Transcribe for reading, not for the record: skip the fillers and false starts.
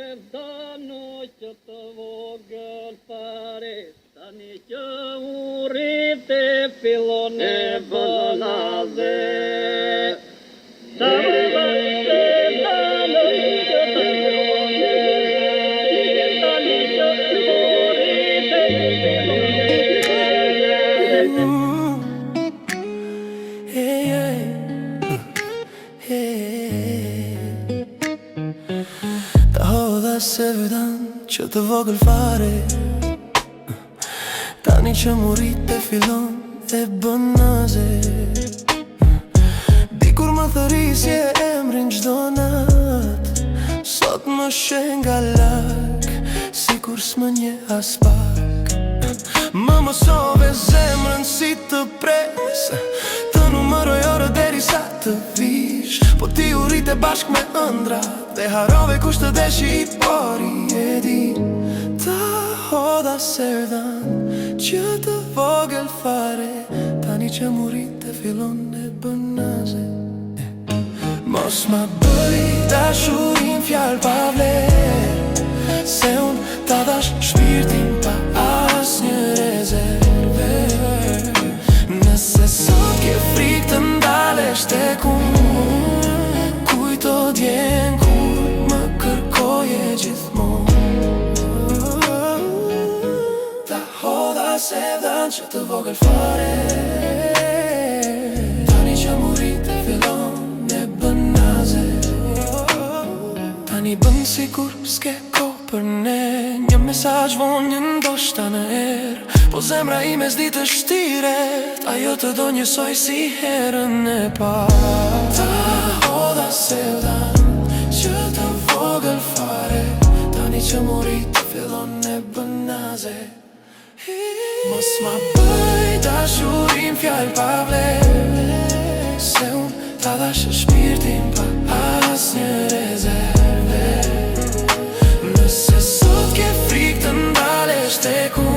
sevdano që të vogël fare, tani që urrit e fillon e bën aze. Sevdano që të vogël, tani që urrit e fillon e bën aze. Ta hodha sevdan që të vogël fare, tani që murit e fillon e bën naze. Dikur më thërisje emrin gjdo nat, sot më shen nga lak, sikur s'më nje as pak. Më mësove zemrën si të pres, të numëroj orë deri sa të vish, po ti u rrit e bashk me ëndra, dhe harove kusht të deshi i pori e din. Ta hodha sevdan që të vogël fare, tani që murit e fillon e bën naze. Mos ma bëj dashurin fjall pa vler, se unë ta dash shpirtin pa as një rezerve. Nëse sot ke frik të ndalesh tek unë, kujto djen kur më kërkoje gjithmonë. Ta hodha sevdan që të vogël fare, tani që murit e fillon e bën naze. Tani bën sikur s'ke ko për ne, një mesazh vonë një ndoshta në erë, po zemra ime s'di të shtiret, ajo të do njësoj si herën e parë. Ta hodha sevdan që të vogël fare, tani që murit e fillon e bën naze. Mos ma bëj dashurin fjall pa vler, se unë ta dash shpirtin pa as një rezerve. Nëse sot ke frik të ndalesh tek unë,